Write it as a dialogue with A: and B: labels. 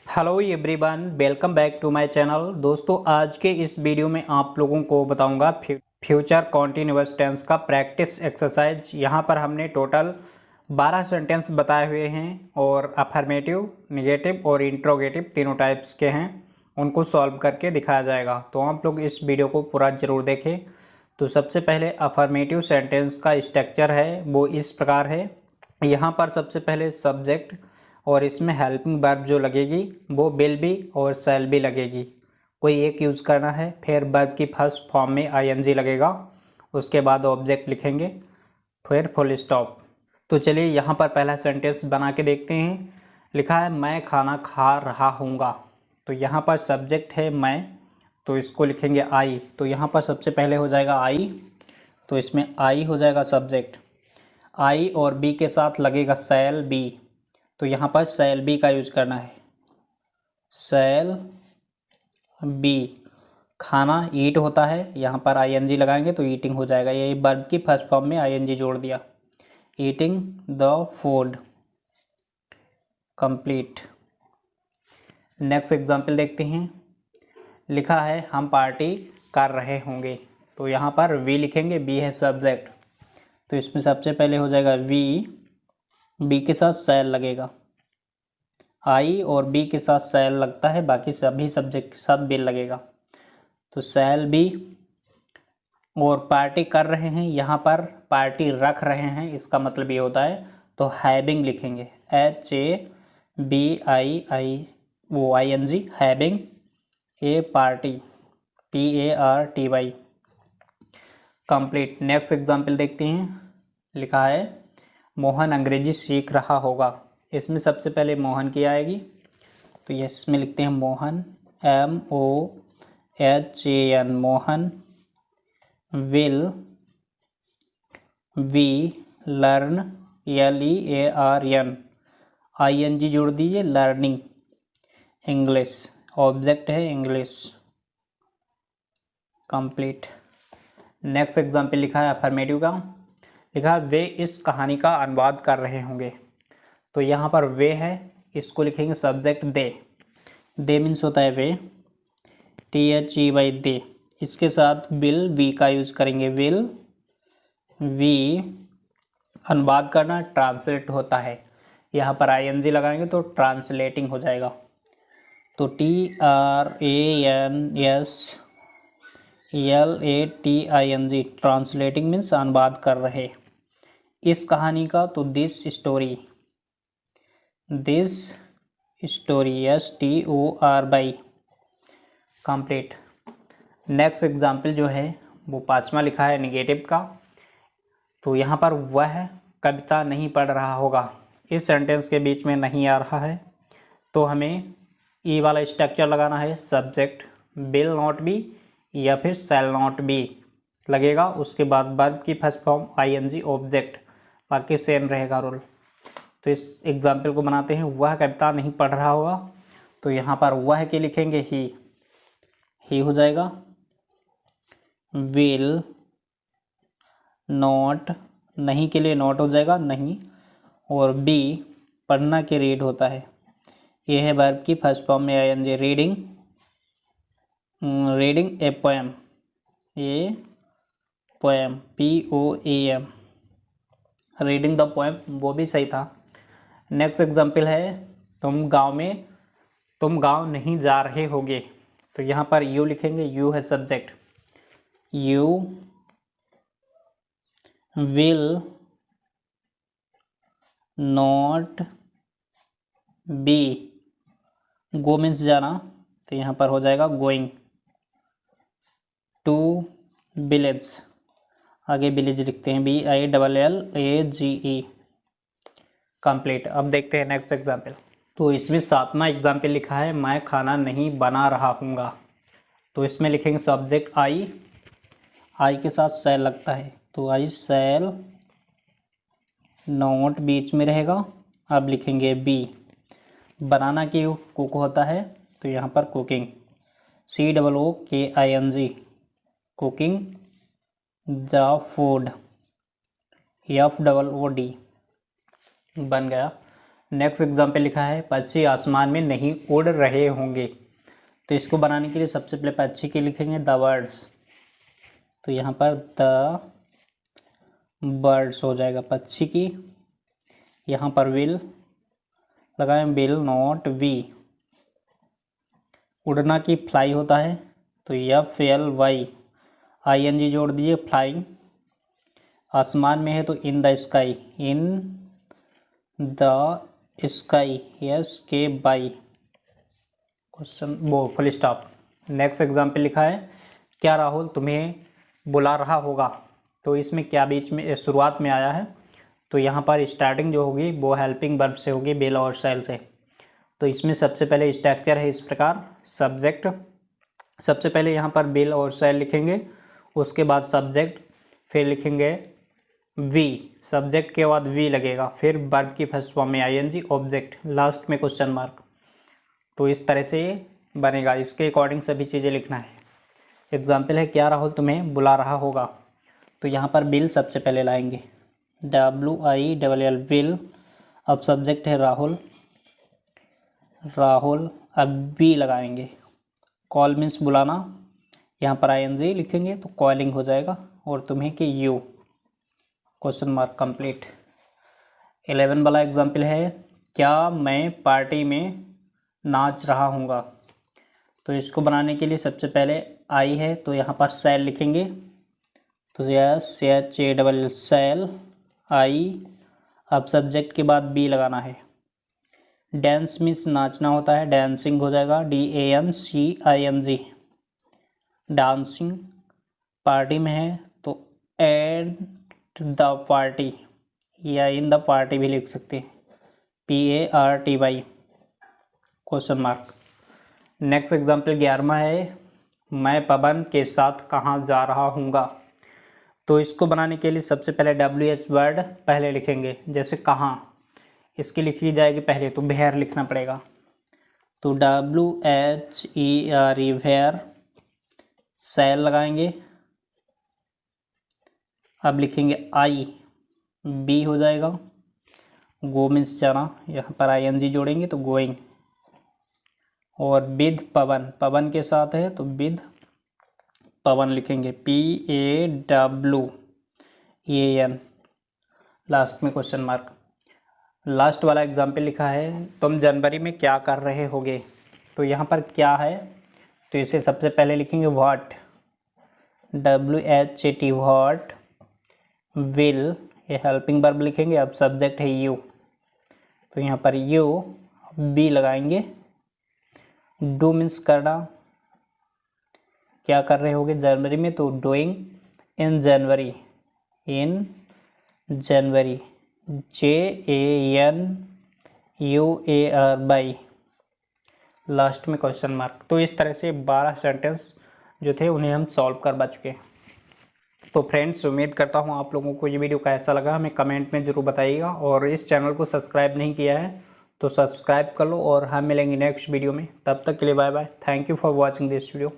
A: Hello everyone, welcome back to my channel. दोस्तों, आज के इस वीडियो में आप लोगों को बताऊंगा फ्यूचर कॉन्टिन्यूअस टेंस का प्रैक्टिस एक्सरसाइज। यहाँ पर हमने टोटल 12 सेंटेंस बताए हुए हैं और अफर्मेटिव, निगेटिव और इंट्रोगेटिव तीनों टाइप्स के हैं। उनको सॉल्व करके दिखाया जाएगा, तो आप लोग इस वीडियो को पूरा ज़रूर देखें। तो सबसे पहले अफर्मेटिव सेंटेंस का स्ट्रक्चर है वो इस प्रकार है। यहाँ पर सबसे पहले सब्जेक्ट और इसमें हेल्पिंग वर्ब जो लगेगी वो विल बी और शैल बी लगेगी। कोई एक यूज़ करना है। फिर वर्ब की फर्स्ट फॉर्म में आईएनजी लगेगा, उसके बाद ऑब्जेक्ट लिखेंगे, फिर फुल स्टॉप। तो चलिए यहाँ पर पहला सेंटेंस बना के देखते हैं। लिखा है मैं खाना खा रहा हूँगा। तो यहाँ पर सब्जेक्ट है मैं, तो इसको लिखेंगे आई। तो यहाँ पर सबसे पहले हो जाएगा आई, तो इसमें आई हो जाएगा सब्जेक्ट। आई और बी के साथ लगेगा शैल बी, तो यहाँ पर शैल बी का यूज करना है। Shall be. खाना ईट होता है, यहाँ पर आईएनजी लगाएंगे तो ईटिंग हो जाएगा। ये वर्ब की फर्स्ट फॉर्म में आईएनजी जोड़ दिया। Eating the food. Complete. Next example देखते हैं। लिखा है हम पार्टी कर रहे होंगे। तो यहाँ पर वी लिखेंगे, बी है सब्जेक्ट, तो इसमें सबसे पहले हो जाएगा वी, बी के साथ शैल लगेगा। आई और बी के साथ शैल लगता है, बाकी सभी सब्जेक्ट के साथ बिल लगेगा। तो शैल बी। और पार्टी कर रहे हैं, यहाँ पर पार्टी रख रहे हैं, इसका मतलब ये होता है तो हैविंग लिखेंगे। HABII having a party, PARTY। Complete. Next example देखते हैं। लिखा है मोहन अंग्रेजी सीख रहा होगा। इसमें सबसे पहले मोहन की आएगी, तो ये इसमें लिखते हैं Mohan, MOHAN Mohan. Will we learn, LEARN ING जोड़ दीजिए, लर्निंग इंग्लिश। ऑब्जेक्ट है इंग्लिश। कंप्लीट। नेक्स्ट एग्जाम्पल लिखा है अफर्मेटिव का। लिखा है वे इस कहानी का अनुवाद कर रहे होंगे। तो यहाँ पर वे है, इसको लिखेंगे सब्जेक्ट दे। दे मीन्स होता है वे, THEY दे। इसके साथ विल वी का यूज करेंगे। विल वी अनुवाद करना, ट्रांसलेट होता है। यहाँ पर ING लगाएंगे तो ट्रांसलेटिंग हो जाएगा। तो TRANSLATING ट्रांसलेटिंग मीन्स अनुवाद कर रहे। इस कहानी का तो this story STORY complete. Next example जो है वो पांचवा लिखा है निगेटिव का। तो यहाँ पर वह कविता नहीं पढ़ रहा होगा। इस सेंटेंस के बीच में नहीं आ रहा है, तो हमें ई वाला स्ट्रक्चर लगाना है। सब्जेक्ट विल नॉट बी या फिर शैल नॉट बी लगेगा, उसके बाद वर्ब की फर्स्ट फॉर्म ING ऑब्जेक्ट, बाकी सेम रहेगा रूल। तो इस एग्जाम्पल को बनाते हैं। वह कविता नहीं पढ़ रहा होगा, तो यहाँ पर वह के लिखेंगे ही हो जाएगा। विल नॉट, नहीं के लिए नॉट हो जाएगा नहीं, और बी पढ़ना के रीड होता है। ये है वर्ब की फर्स्ट फॉर्म में ING। रीडिंग ए पोएम, ये poem POEM। Reading the poem वो भी सही था। नेक्स्ट एग्जाम्पल है तुम गांव नहीं जा रहे होगे। तो यहाँ पर यू लिखेंगे, यू है subject. You will not be, go means जाना, तो यहाँ पर हो जाएगा गोइंग टू विलेज। आगे विलेज लिखते हैं VILLAGE। कंप्लीट। अब देखते हैं नेक्स्ट एग्जाम्पल। तो इसमें सातवां एग्जाम्पल लिखा है मैं खाना नहीं बना रहा हूँगा। तो इसमें लिखेंगे सब्जेक्ट आई के साथ शैल लगता है, तो आई शैल नॉट बीच में रहेगा। अब लिखेंगे बी। बनाना की कुक होता है, तो यहाँ पर cooking, COOKING cooking the food, FOOD बन गया। नेक्स्ट एग्जाम्पल लिखा है पक्षी आसमान में नहीं उड़ रहे होंगे। तो इसको बनाने के लिए सबसे पहले पक्षी के लिखेंगे द बर्ड्स। तो यहाँ पर द बर्ड्स हो जाएगा पक्षी की। यहाँ पर विल लगाएं, विल नॉट वी। उड़ना की फ्लाई होता है तो FLY ING जोड़ दीजिए, फ्लाइंग। आसमान में है तो in the sky, in the sky SKY question वो फुल स्टॉप। नेक्स्ट एग्जाम्पल लिखा है क्या राहुल तुम्हें बुला रहा होगा। तो इसमें क्या बीच में शुरुआत में आया है, तो यहाँ पर स्टार्टिंग जो होगी वो हेल्पिंग वर्ब से होगी, बिल और सेल से। तो इसमें सबसे पहले स्ट्रक्चर है इस प्रकार, सब्जेक्ट सबसे पहले यहाँ पर बिल और सेल लिखेंगे, उसके बाद सब्जेक्ट, फिर लिखेंगे वी, सब्जेक्ट के बाद वी लगेगा, फिर वर्ब की फर्स्ट फॉर्म में ING, ऑब्जेक्ट, लास्ट में क्वेश्चन मार्क। तो इस तरह से ये बनेगा, इसके अकॉर्डिंग सभी चीज़ें लिखना है। एग्जाम्पल है क्या राहुल तुम्हें बुला रहा होगा। तो यहाँ पर बिल सबसे पहले लाएंगे, WILL विल। अब सब्जेक्ट है राहुल, राहुल। अब बी लगाएंगे, कॉल मीन्स बुलाना, यहाँ पर ING लिखेंगे तो कॉलिंग हो जाएगा, और तुम्हें कि यू, क्वेश्चन मार्क कंप्लीट। 11 वाला एग्जाम्पल है क्या मैं पार्टी में नाच रहा हूँगा। तो इसको बनाने के लिए सबसे पहले आई है तो यहाँ पर सेल लिखेंगे, तो SHALL सेल आई। अब सब्जेक्ट के बाद बी लगाना है, डांस मीन्स नाचना होता है, डांसिंग हो जाएगा, DANCING डांसिंग। पार्टी में है तो एट द पार्टी या इन द पार्टी भी लिख सकते हैं, PARTY question mark. Next example 11वां है मैं पवन के साथ कहाँ जा रहा हूँगा। तो इसको बनाने के लिए सबसे पहले WH वर्ड पहले लिखेंगे, जैसे कहाँ, इसकी लिखी जाएगी पहले तो वेयर लिखना पड़ेगा, तो WHERE वेयर, सेल लगाएंगे। अब लिखेंगे आई, बी हो जाएगा, गो मीन्स जाना, यहाँ पर ING जोड़ेंगे तो गोइंग। और विद पवन, पवन के साथ है तो विद पवन लिखेंगे, PAWAN, लास्ट में क्वेश्चन मार्क। लास्ट वाला एग्जाम्पल लिखा है तुम जनवरी में क्या कर रहे होगे। तो यहाँ पर क्या है, तो इसे सबसे पहले लिखेंगे व्हाट, WHAT व्हाट, विल, ये हेल्पिंग वर्ब लिखेंगे। अब सब्जेक्ट है यू, तो यहाँ पर यू, बी लगाएंगे, डू मीन्स करना, क्या कर रहे होगे जनवरी में, तो doing in January, in January, JANUARY, last में क्वेश्चन मार्क। तो इस तरह से 12 सेंटेंस जो थे उन्हें हम सॉल्व कर चुके हैं। तो फ्रेंड्स उम्मीद करता हूँ आप लोगों को ये वीडियो कैसा लगा हमें कमेंट में ज़रूर बताइएगा, और इस चैनल को सब्सक्राइब नहीं किया है तो सब्सक्राइब कर लो, और हम मिलेंगे नेक्स्ट वीडियो में। तब तक के लिए bye bye, thank you for watching this video.